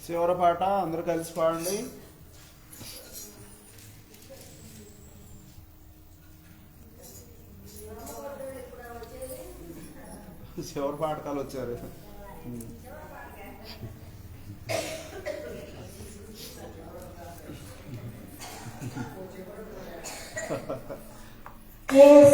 చివరి పాట అందరూ కలిసి పాడండి. చివరి పాటకాలు వచ్చారు. Yo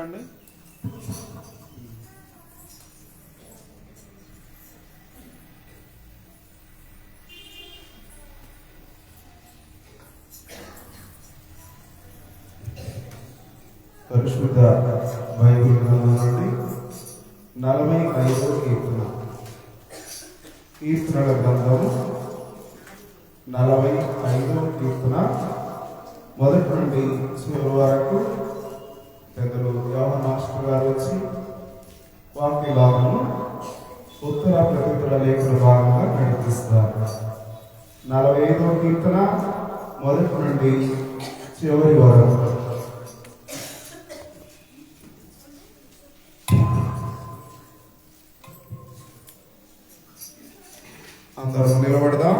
రండి. పరిశుద్ధ బైబిల్ గ్రంథం నుండి 45వ కీర్తన. కీర్తనల గ్రంథము 45వ కీర్తన మొదటి నుండి చివరి వరకు పెద్దలు యోహాన్ మాస్టర్ గారు వచ్చి వాక్య భాగము ఉత్తర ప్రత్యుత్తర లేఖన భాగంగా నడిపిస్తారు. 45వ కీర్తన మొదటి నుండి చివరి వరకు. అందరం నిలబడదాం.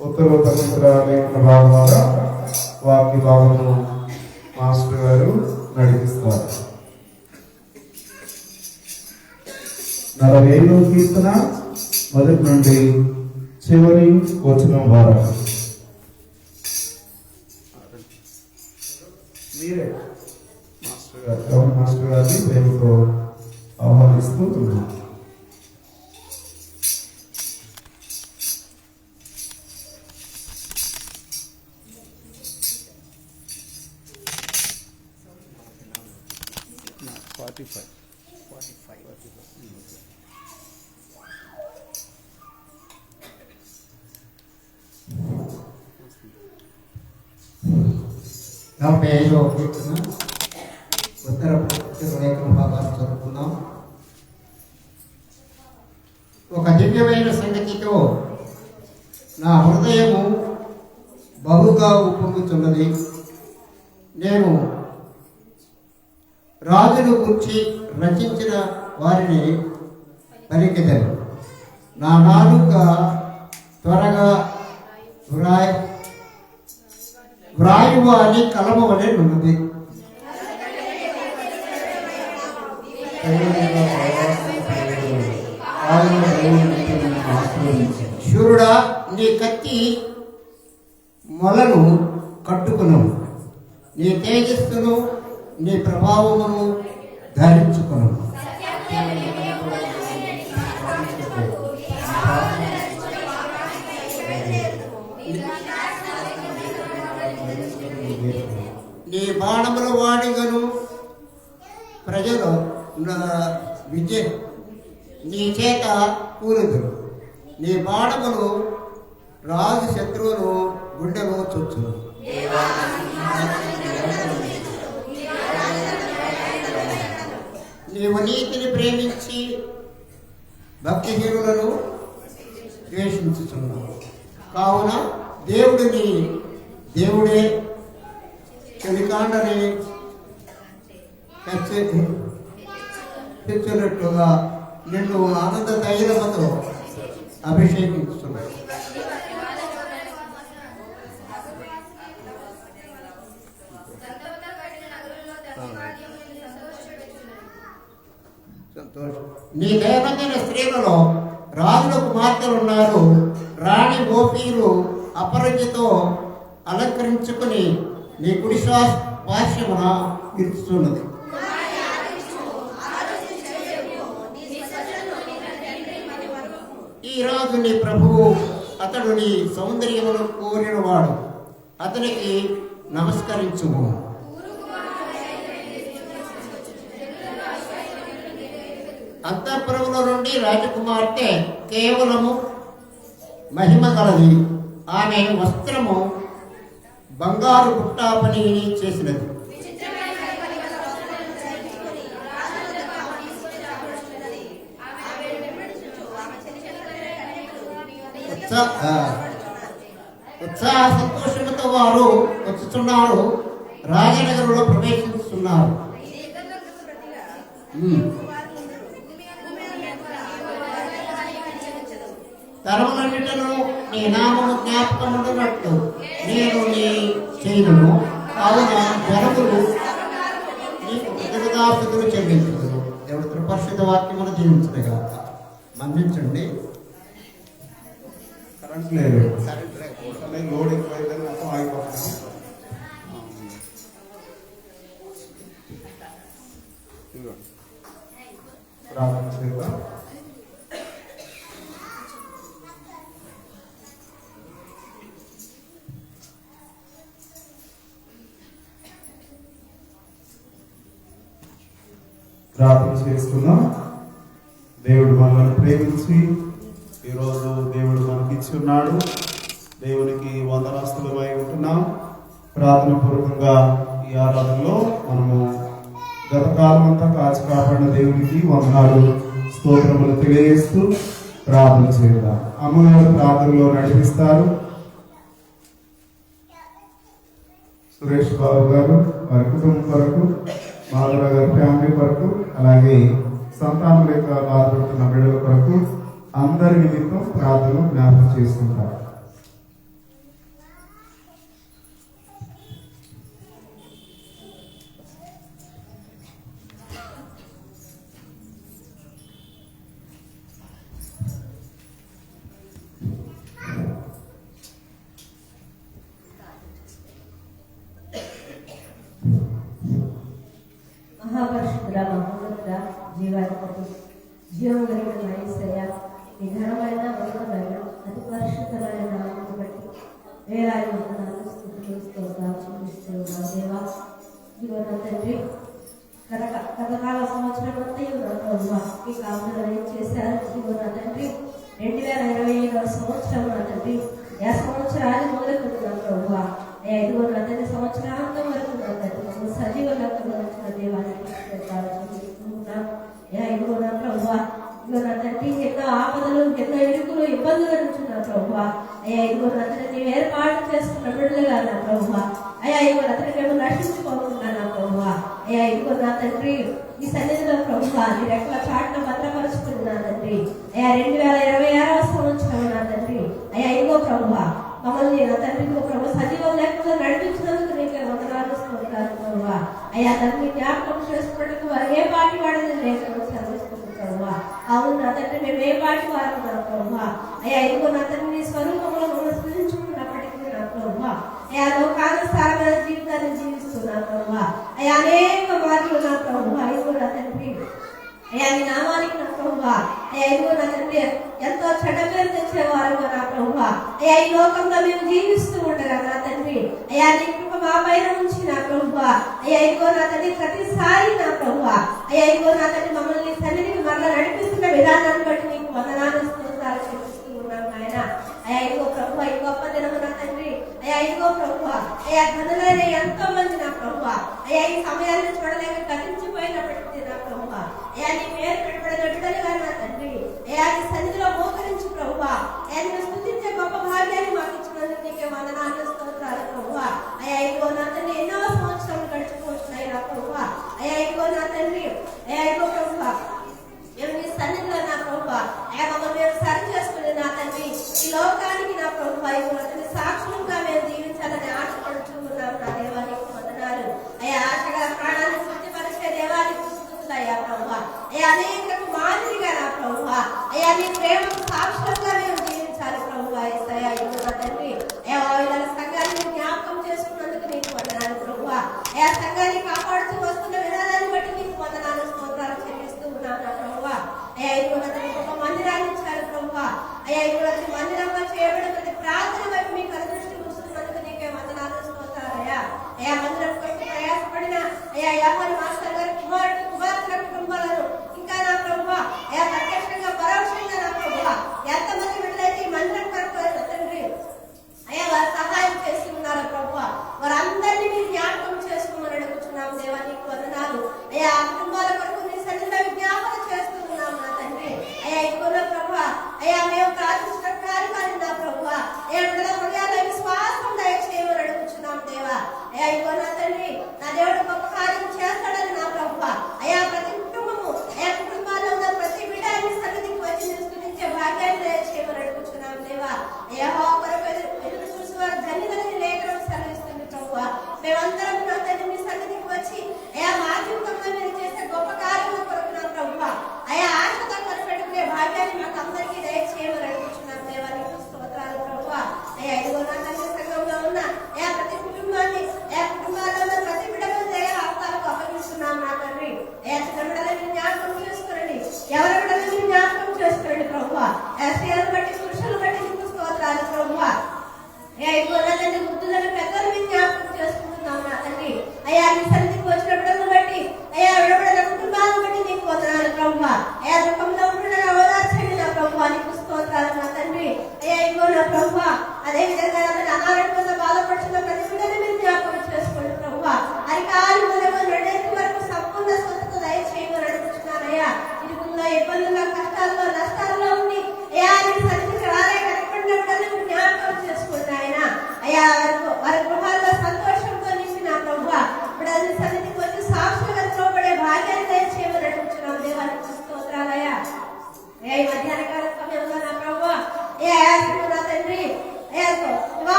ఉత్తర పవిత్ర లేఖన భాగంగా వాక్య భాగము మాస్టర్ గారు నడిపిస్తారు. 45వ కీర్తన మొదటి నుండి చివరి వచనం వరకు. మీరే మాస్టర్ గారిని ప్రేమతో ఆహ్వానిస్తూ ఉన్నాం. నలభై ఐదవ కీర్తన ఉత్తర లేఖన భాగాన్ని చదువుకుందాం. ఒక దివ్యమైన సంగతితో నా హృదయము బహుగా ఉప్పొంగుచున్నది. నేను రాజును గురించి రచించిన వారిని పలికెదను. నా నాలుక త్వరగా వ్రాయువ అని కలమ వలె ఉన్నది. శూరుడా, నీ కత్తి మొలను కట్టుకును, నీ తేజస్సును నీ ప్రభావమును ధరించుకును. నీ బాణముల వాడిగను ప్రజలు విజయ నీ చేత కూలుదురు. నీ బాణములు రాజు శత్రువును గుండెలో చొచ్చును. నీవు నీతిని ప్రేమించి భక్తిహీనులను ద్వేషించుచున్నావు. కావున దేవుడే చెలికాండని తెచ్చినట్లుగా నిన్ను ఆనంద తైలముతో అభిషేకించుతున్నాడు. నీ దైనందిన స్త్రీలలో రాజుల కుమార్తెలు ఉన్నారు. రాణి గోపీలు అపరంజితో అలంకరించుకుని నీ కుడి పార్శ్వమున నిలుచున్నది. ఈ రాజు నీ ప్రభువు, అతడు నీ సౌందర్యమును కోరినవాడు, అతనికి నమస్కరించుము. అంతఃపురముల నుండి రాజకుమార్తె కేవలము మహిమ కలది. ఆమె వస్త్రము బంగారు బుట్టా పని చేసినది. ఉత్సాహ సంతోషంతో వారు వచ్చుతున్నారు, రాజనగరంలో ప్రవేశిస్తున్నారు. తరములన్నిటను నీ నామము జ్ఞాపకమున్నట్టు నేను నీ చేయును. కావున జనములు నీకు కృతజ్ఞతాస్తుతులు చెల్లించుదురు. పరిశుద్ధ వాక్యమును దీవించగా మన్నించండి. కరెంట్ లేదు. కరెంట్ లేకపోవడం లోడ్ ఎక్కువైతే మొత్తం ఆగిపోతుంది. ఇదిగోండి. ప్రార్థన చేద్దాం. ప్రార్థన చేసుకుందాం. దేవుడు మనల్ని ప్రేమించి ఈరోజు దేవుడు మనకి ఇచ్చి ఉన్నాడు. దేవునికి వందనాస్తులమై ఉంటున్నాం. ప్రార్థన పూర్వకంగా ఈ ఆరాధనలో మనము గత కాలం అంతా కాచి కాపాడిన దేవునికి వందనాలు స్తోత్రములు తెలియజేస్తూ ప్రార్థన చేద్దాం. అమ్మగారు ప్రార్థనలో నడిపిస్తారు. సురేష్ బాబు గారు వారి కుటుంబం కొరకు, మాధవ గారి ఫ్యామిలీ కొరకు, అలాగే సంతానం లేక బాధపడుతున్న బిడ్డల కొరకు అందరి నిమిత్తం ప్రార్థనలు జ్ఞాపకం చేసుకుంటారు. మహాపరిశుద్ధుల మహోన్నత జీవాధిపతి జీవం కలిగిన యేసయ్య, మీ ఘనమైన ఉన్నతమైన అతి పరిశుద్ధమైన నామమును బట్టి వేలాది వందనాలు స్తుతులు స్తోత్రాలు చెల్లిస్తున్నాను దేవా. ఇదిగో నా తండ్రి, గతకాల సంవత్సరం అంతా ఈ కాలంలో ఏం చేశారు? ఇదిగో నా తండ్రి, 2025వ సంవత్సరం నా తండ్రి, ఏ సంవత్సరాలు మొదలుకుంటున్నా ప్రభువా. ఇదిగో నా తండ్రి, సంవత్సరాంతం వరకు నా తండ్రి సజీవ లెక్కన దేవానికి ఇదిగో నా ప్రభువా. ఇదిగో నా తండ్రి, ఎన్నో ఆపదలు, ఎన్నో ఇరుకులు, ఇబ్బందులు ఉంటున్నా ప్రభువా. అయ్యా ఇదిగో నా తండ్రి, నీవు ఏర్పాటు చేసుకున్న బిడ్డలుగా నా ప్రభువా. అయ్యా ఇదిగో నా తండ్రి, మేము రక్షించుకోకుండా నా ప్రభువా. అయ్యా ఇదిగో నా తండ్రి, ఈ సన్నిధిలో ప్రభువా నీ రెక్కల చాటున భద్రపరుచుకున్నా తండ్రి. అయ్యా 2026వ సంవత్సరం నా తండ్రి, అయ్యా ఇదిగో ప్రభువా మమ్మల్ని నా తండ్రి ప్రభు సజీవం లేకుండా నడిపించినందుకు నీకే వందనాలు స్తోత్రాలు ప్రభువా. అయ్యా దాన్ని జ్ఞాపకం చేసుకున్నట్టు వారు ఏ పాటి వాడని లేక చదివిస్తుంది ప్రభువా. అవును నా తండ్రి, మేము ఏ పాటి వారు నా ప్రభువా. అయ్యా ఇదిగో నా తండ్రి, నీ స్వరూపంలో మమ్మల్ని సృజించుకున్నప్పటికీ నా ప్రభువా. అయ్యా లోకానుసారమైన జీవితాన్ని జీవిస్తున్నా ప్రభువా. అయ్యా అనేక మార్పులు నా ప్రభువా. ఇదిగో నా తండ్రి, అయ్యా నీ నామానికి నా ప్రభువా. అయ్యా ఇదిగో నా తండ్రి, ఎంతో చెడ్డ పేరు తెచ్చేవారు నా ప్రభువా. అయ్యా ఈ లోకంలో మేము జీవిస్తూ ఉండగా నా తండ్రి, అయ్యా నీ కృప మా పైన ఉంచి నా ప్రభువా. అయ్యా ఇదిగో నా తండ్రి, ప్రతిసారి నా ప్రభువా. అయ్యా ఇదిగో నా తండ్రి, మమ్మల్ని సన్నిధికి మరలా నడిపిస్తున్న విధానాన్ని బట్టి నీకు వందనాలు స్తోత్రాలు చెల్లిస్తూ ఉన్నాం నాయన. అయ్యా ఇదిగో ప్రభువా, ఈ గొప్ప దినము నా తండ్రి, అయ్యా ఇదిగో ప్రభువా. అయ్యా ధనులైన ఎంతో మంది నా ప్రభువా, అయ్యా ఈ సమయాన్ని చూడలేక గతించిపోయినప్పటికీ నా ప్రభువా. అయ్యా నీ పేరు పెట్టబడిన బిడ్డలుగా నా తండ్రి, అయ్యా నీ సన్నిధిలో మోకరించి ప్రభువా. అయ్యా నిన్ను స్తుతించే గొప్ప భాగ్యాన్ని మాకు ఇచ్చినందుకు నీకే వందనాలు స్తోత్రాలు ప్రభువా. అయ్యా ఇదిగో నా తండ్రి, ఎన్నో సంవత్సరాలు గడిచిపోతున్నాయి నా ప్రభువా. అయ్యా ఇదిగో నా తండ్రి, అయ్యా ఇదిగో ప్రభువా, మేము నీ సన్నిధిలో నా ప్రభువా. అయ్యా మమ్మల్ని మేము సరి చేసుకుని నా తండ్రి, ఈ లోకానికి నా ప్రభువా ఇదిగో అతని సాక్షులుగా మేము జీవించాలని ఆశపడుతూ ఉన్నాం నా దేవానికి వందనాలు. అయ్యా ఆశగా ప్రాణాన్ని శుద్ధిపరిచే దేవానికి అయ్యా ప్రభువా. అయ్యా అనేకులకు మాదిరిగా నా ప్రభువా. అయ్యా నీ ప్రేమకు సాక్షులుగా మేము జీవించాలి ప్రభువా. యేసయ్యా ఇదిగో నా తండ్రి, అయ్యా ఇలా సంఘాన్ని జ్ఞాపకం చేసుకున్నందుకు నీకు వందనాలు ప్రభువా. అయ్యా సంఘాన్ని కాపాడుతూ వస్తున్న విధానాన్ని బట్టి నీకు వందనాలు స్తోత్రాలు చెల్లిస్తూ ఉన్నాను నా ప్రభువా. అయ్యా ఇదిగో నా తండ్రి, గొప్ప మందిరాన్ని ఇచ్చారు ప్రభువా. అయ్యా ఇదిగో మందిరంగా చేయబడిన ప్రతి ప్రార్థన వైపు మీకు అనుదృష్టి కూర్చున్నందుకు నీకే వందనాలు స్తోత్రాలు అయ్యా. అయ్యా మందిరం కొరకు ప్రయాసపడిన అయ్యా యామని మాస్టర్ గారి కుమార్తెల కుటుంబాలను ఇంకా నా ప్రభువా, అయ్యా ప్రత్యక్షంగా పరోక్షంగా నా ప్రభువా ఎంతమంది బిడ్డలైతే ఈ మందిరం కొరకు తండ్రి అయ్యా వారు సహాయం చేసి ఉన్నారా ప్రభువా, వారందరినీ మీరు జ్ఞాపకం చేసుకోమని అడుగుతున్నాం దేవా. నీకు వందనాలు అయ్యా. ఆ కుటుంబాల కొరకు నీ సన్నిధిలో విజ్ఞాపన చేస్తూ ఉన్నాం నా తండ్రి. అయ్యా ఇదిగో ప్రభువా, అయ్యా మేము ప్రార్థించిన కార్యక్రమాన్ని నా ప్రభువా, అయ్యా బిడ్డల హృదయాల్లో విశ్వాసం దయచేయమని అడుగుతున్నాం దేవా. అయ్యా ఇదిగో నా తండ్రి, నా దేవుడు గొప్ప కార్యం చేస్తాడని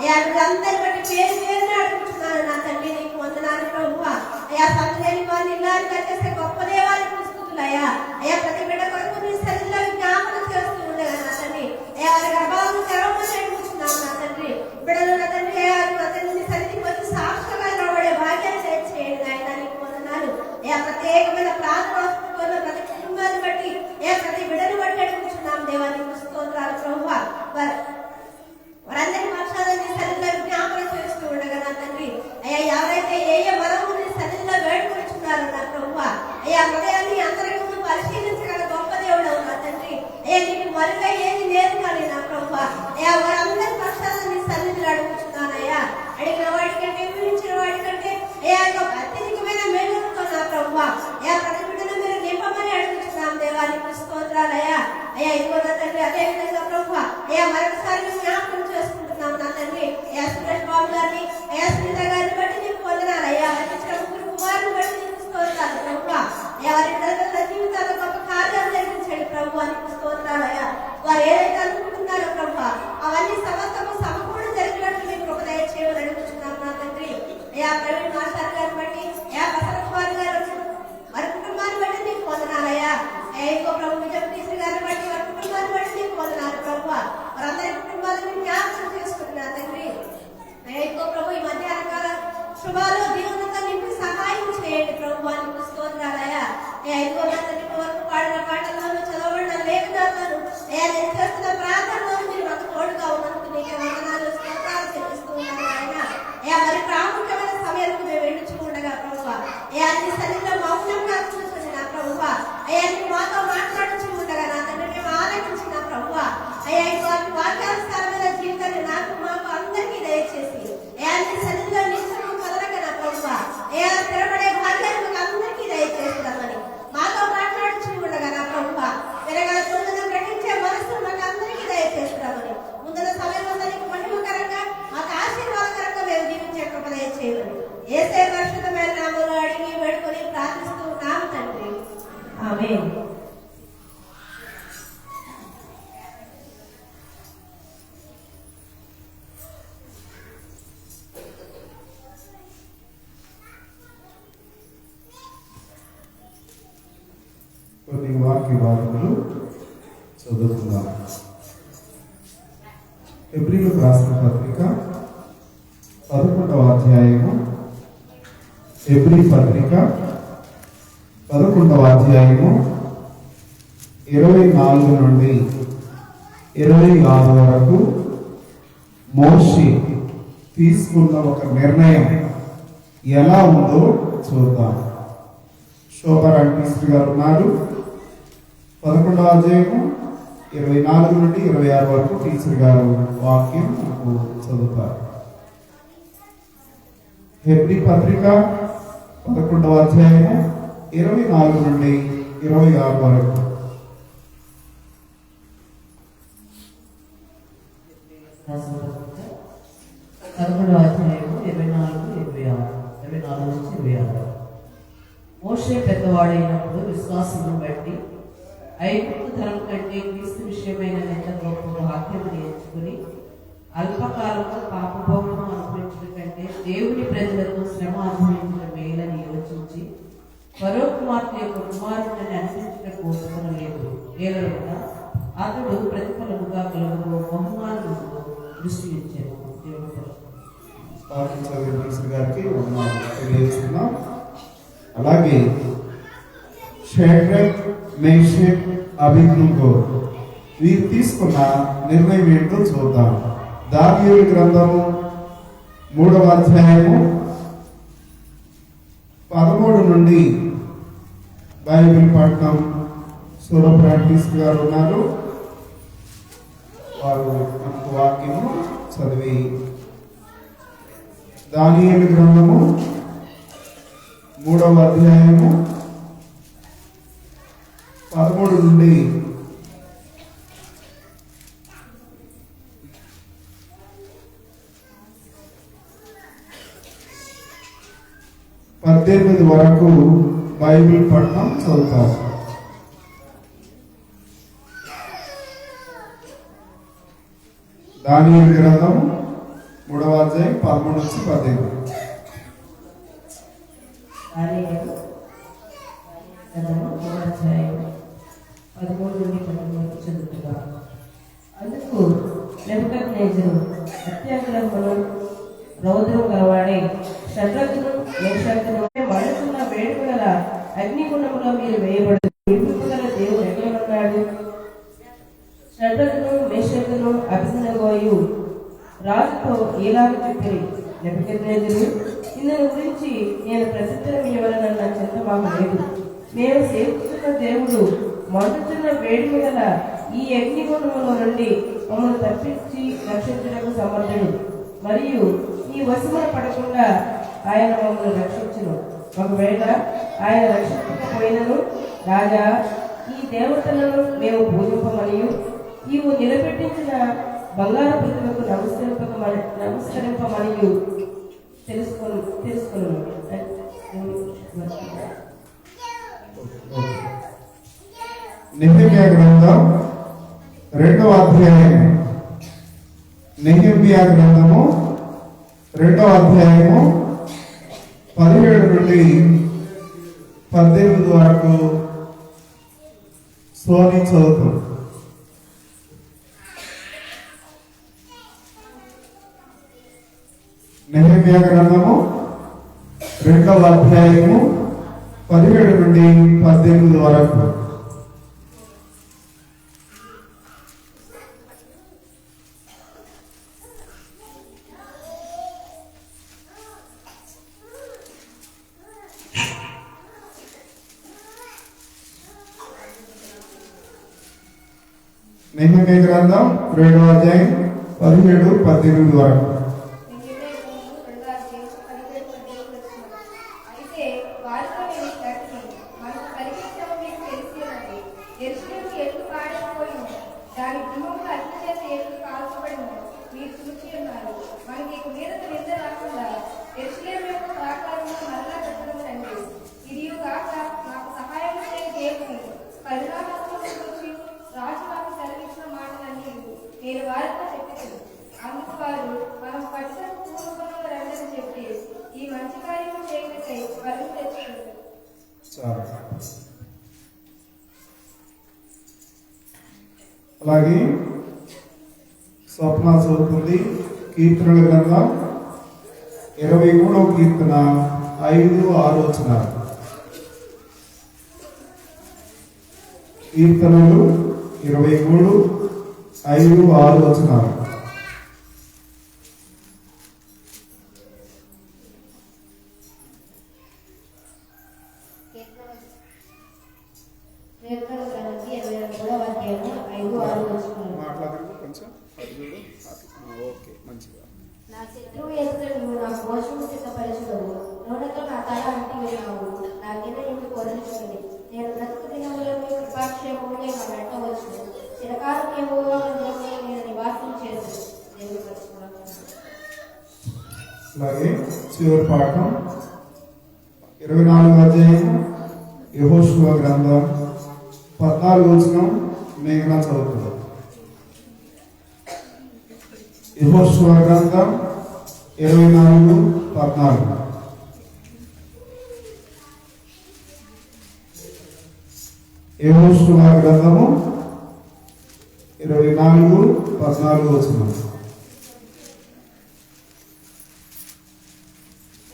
అయ్యా వీళ్ళందరి బట్టి పేరు పేరుని అడుగుతున్నాను నా తండ్రి, నీకు వందనాలు ప్రభువా. అయ్యా సంతలేని వారిని ఇల్లాన్ని కట్టేసే గొప్ప దేవానికి పుస్తులయ్యా. అయ్యా ప్రతి బిడ్డ కొరకు నీ సన్నిధిలో జ్ఞాపకం చేస్తూ ఉండగా నా తండ్రి, అయ్యా వారి గర్భాలను తెరవమని అడుగుతున్నాను నా తండ్రి. బిడ్డలు నా తండ్రి, అయ్యా నా తండ్రి నీ సన్నిధికి వచ్చి సాక్షిగా నిలబడే భాగ్యాన్ని చేయండి నాయన, నీకు వందనాలు. అయ్యా ప్రత్యేకమైన ప్రార్థన ప్రతి కుటుంబాన్ని బట్టి, ప్రతి బిడ్డను బట్టి అడుగుతున్నాం దేవా, నీకు స్తోత్రాలు ప్రభువా. వారందరి పక్షాలని సన్నిధిలో జ్ఞాపకం చేస్తూ ఉండగా నా తండ్రి, అయ్యా ఎవరైతే ఏ మనము నీ సన్నిధిలో వేడుకొచ్చున్నారో నా ప్రభువా, అయ్యా హృదయాన్ని అంతరంగంలో పరిశీలించగల గొప్ప దేవుడు నా తండ్రి. అయ్యా నీకు మరుగా ఏది లేదు కానీ నా ప్రభువా, అయ్యా వారందరి పక్షాలను నీ సన్నిధిలో అడుగుతున్నానయ్యా. అడిగిన వాడికంటే ఊహించిన వాడికంటే అయ్యా అత్యధికమైన మేలుతో నా ప్రభువా, అయ్యా ప్రతి బిడ్డను మీరు నింపమని అడుగుతున్నాం దేవా, నీకు స్తోత్రాలయ్యా. అయ్యా ఇదిగో నా తండ్రి, అదే విధంగా ప్రభువా, అయ్యా మరొకసారి జ్ఞాపకం చేసుకుంటున్నాం నా తండ్రి. అయ్యా సురేష్ బాబు గారిని, అయ్యా సునీత గారిని బట్టి నీకు వందనాలు అయ్యా. ముగ్గురు కుమారుని బట్టి నీకు స్తోత్రాలు ప్రభువా. అయ్యా వారి పిల్లల జీవితాల్లో గొప్ప కార్యాలు జరిగించండి ప్రభువా, నీకు స్తోత్రాలయ్యా. వారు ఏదైతే అనుకుంటున్నారో ప్రభువా, అవన్నీ సమస్తము సమకూడి జరిగినట్లు మీకు కృప దయచేయమని అడుగుతున్నాం నా తండ్రి. అయ్యా ప్రవీణ్ మాస్టర్ గారిని బట్టి, అయ్యా బసరకుమార్ గారు వారి కుటుంబాన్ని బట్టి నీకు వందనాలయ్యా. ఇంకో ప్రభు విజయశ్రీ గారిని బట్టి వారి కుటుంబాన్ని బట్టి నీకు వందనాలు ప్రభువా. వారందరి కుటుంబాలను జ్ఞాపకం చేసుకుంటున్నా తండ్రి. ఇంకో ప్రభు ఈ మధ్యాహ్న కాల శుభాలు దీవులతో నింపి సహాయం చేయండి ప్రభువా, నీకు స్తోత్రాలయ్యా. ఇంకో నా తండ్రి వరకు పాడిన పాటల్లోనూ చదవబడిన లేఖనాల్లోనూ నేను చేస్తున్న ప్రార్థనలో మీరు మాకు తోడుగా ఉన్నందుకు నీకు వందనాలు స్తోత్రాలు చెల్లిస్తూ ఉన్నాను ఆయన. మరి ప్రాముఖ్యమైన సమయాలకు మేము వెళ్ళుచుకుండగా ప్రభువా, నీ సన్నిధిలో మౌనంగా కూర్చొని నా ప్రభువా, నీకు మాతో మాట్లాడుచు ఉండగా నా తండ్రి మేము ఆలోచించిన ప్రభువా, ఇంకో వాక్యానుసారమైన జీవితాన్ని నాకు మాకు అందరికీ దయచేసి నీ సన్నిధిలో నిత్యము కదలగా నా ప్రభువా, స్థిరపడే భాగ్యాన్ని మాకు అందరికీ దయచేస్తామని మాతో మాట్లాడుచు ఉండగా నా ప్రభువా, వినగల తొందరగా గ్రహించే మనసు మాకు అందరికీ దయచేస్తామని ముందున్న సమయంలో నీకు మహిమకరంగా మాకు ఆశీర్వాదకరంగా మేము జీవించే కృప దయచేయమని యేసయ్య పరిశుద్ధమైన నామములో అడిగి వేడుకొని ప్రార్థిస్తూ ఉన్నాము తండ్రి, ఆమేన్. కొన్ని వాక్య భాగములు చదువుకుందాం. హెబ్రీయులకు రాసిన పత్రిక 11వ అధ్యాయము, హెబ్రీ పత్రిక 11వ అధ్యాయము 24 నుండి 26 వరకు మోషే తీసుకున్న ఒక నిర్ణయం ఎలా ఉందో చూద్దాం. శోభరాణి గారు ఉన్నారు. 11వ అధ్యాయము 24 నుండి 26 వరకు టీచర్ గారు వాక్యం మనకు చదువుతారు. హెబ్రీ పత్రిక 11వ అధ్యాయము 24 నుండి 26 వరకు. మోషే పెద్దవాడైనప్పుడు విశ్వాసమును బట్టి ఐగుప్తు ధనం కంటే క్రీస్తు విషయమైన ఎంత గొప్ప వాక్యము నేర్చుకుని అల్పకాలంలో పాపభోగము అనుభవించడం కంటే దేవుని ప్రజలతో శ్రమ అనుభవించడం మేలని యోచించి ఫరో కుమార్తె యొక్క కుమారుడిని అనిపించడం కోరుకోలేదు. ఏలకుండా అతడు ప్రతిఫలముగా కలుగు బహుమానముతో దృష్టి ఇచ్చాడు. గారికి తెలియజేస్తున్నాం. అలాగే షడ్రక్, మేషక్, అబేద్నెగో వీరు తీసుకున్న నిర్ణయం ఏంటో చూద్దాం. దానియేలు గ్రంథము 3వ అధ్యాయము 13 నుండి బైబిల్ పఠనం సూరప్రాక్టీస్ గారు ఉన్నారు. వారు మనకు వాక్యము చదివి దానియేలు గ్రంథము 3వ అధ్యాయము 13 నుండి 18 వరకు బైబిల్ పఠనం చదువుతాం. దానియేలు గ్రంథం 3వ అధ్యాయం 13 నుంచి 18. దానియేలు గ్రంథము 3వ అధ్యాయం 13 నుండి 14 చదువుతున్నా. అందుకు నెబుకద్నెజరు అత్యాగ్రహమును రౌద్రం గలవాడై షడ్రకును మేషకును మండుతున్న వేడుక గల అగ్నిగుండములో మీరు వేయబడదు. విడుపు గల దేవుడు ఎక్కడ ఉన్నాడు? షడ్రకును మేషకును అభినగోయు రాజుతో ఇలాగ చెప్పిరి, నెబుకద్నెజరు, ఇందును గురించి నేను ప్రత్యుత్తరం ఇవ్వాలని నా చింత మాకు లేదు. మేము సేవిస్తున్న దేవుడు మండుతున్న వేడుక గల ఈ అగ్నిగుండములో నుండి మమ్మల్ని తప్పించి రక్షించడానికి సమర్థుడు. మరియు ఈ వశమున పడకుండా ఆయన మమ్మల్ని రక్షించును. ఒకవేళ ఆయన రక్షించకపోయినను, రాజా, ఈ దేవతలను మేము పూజింపమనియు నీవు నిలబెట్టించిన బంగారు ప్రతిమకు నమస్కరింపమనియు తెలుసుకును. నెహెమ్యా గ్రంథం 2వ అధ్యాయం. నెహెమ్యా గ్రంథము 2వ అధ్యాయము 17 నుండి 18 వరకు సోని చదువుతాం. నెహెమ్యా గ్రంథము 2వ అధ్యాయము 17 నుండి 18 వరకు. నెహెమ్యా గ్రంథం 2వ అధ్యాయం 17, 18 వరకు. అయితే వారితో నేను కట్టి మనకు కలిగించడం మీకు తెలిసినది. యెరూషలేము ఎట్లు పాడైపోయిన దాని గృహము అగ్ని చేత ఎట్లు కాల్చబడిన మీరు చూసి ఉన్నారు. మనకి ఇక మీదట నిద్ర రాకుండా యెరూషలేము యొక్క ప్రాకారంలో మరలా కట్టడం రండి. ఇది కాక నాకు సహాయం చేయని దేవుని పరిణామాలను గురించి రాజు నాకు సెలవిచ్చిన మాటలన్నీ నేను వారితో చెప్పాను. అందుకు వారు మనం కట్టిన పూర్వపనులు రండని చెప్పి ఈ మంచి కార్యము చేయటకై వరం తెచ్చుకుంటారు. అలాగే స్వప్న చదువుతుంది. కీర్తనల గ్రంథం 23వ కీర్తన 5, 6 వచనాలు. కీర్తనలు 23, 5, 6 వచనాలు. మాట్లాడరు కొంచెం అది చూడు. ఓకే, మంచిగా. నా శత్రువు ఎదుట నువ్వు నా భోజనం సిద్ధపరచుదవు. నూనెతో నా తల అంటి వేయవు. నా గిన్నె నిండి కొరచుకుంది. నేను బ్రతుకు దినములో మీ కృపాక్షేమములే నా వెంట వచ్చును. చిరకాలం యెహోవా మందిరములో నేను నివాసం చేశాను. దేవుని పరిశుద్ధ. అలాగే చివరి పాఠం 24వ అధ్యాయం యెహోషువ గ్రంథం 14 వచనం మేఘన చదువుతుంది. యెహోషువ గ్రంథం 24, 14. యెహోషువ గ్రంథము 24, 14 వచనం.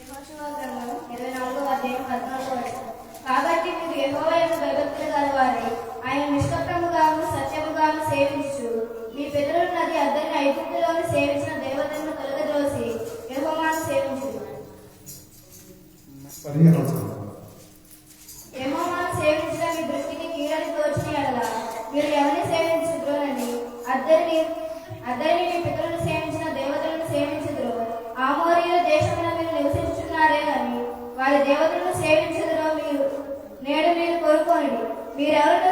యెహోషువ గ్రంథం 24వ అధ్యాయం 14వ వచనం. కాబట్టి మీరు యెహోవా యందు భయభక్తులు గలవారై ఆయన నిష్కపటముగాను సత్యముగాను సేవించు. మీ పితరుల నది అద్దరిని ఐగుప్తులోని సేవించిన దేవతలను తొలగద్రోసి యెహోవాను సేవించు. 15 వచనం. యెహోవాను సేవించడం మీ దృష్టికి కీడని తోచిన యెడల మీరు ఎవరిని సేవించుదురోనని అద్దరిని మీ పితరులను సేవించిన దేవతలను సేవించుదురో. ఆమోరీయుల దేశమున మీరు నివసించుచున్నారే గాని వారి దేవతలను సేవించుదురో మీరు నేడు మీరు కోరుకోండి. మీరెవరినో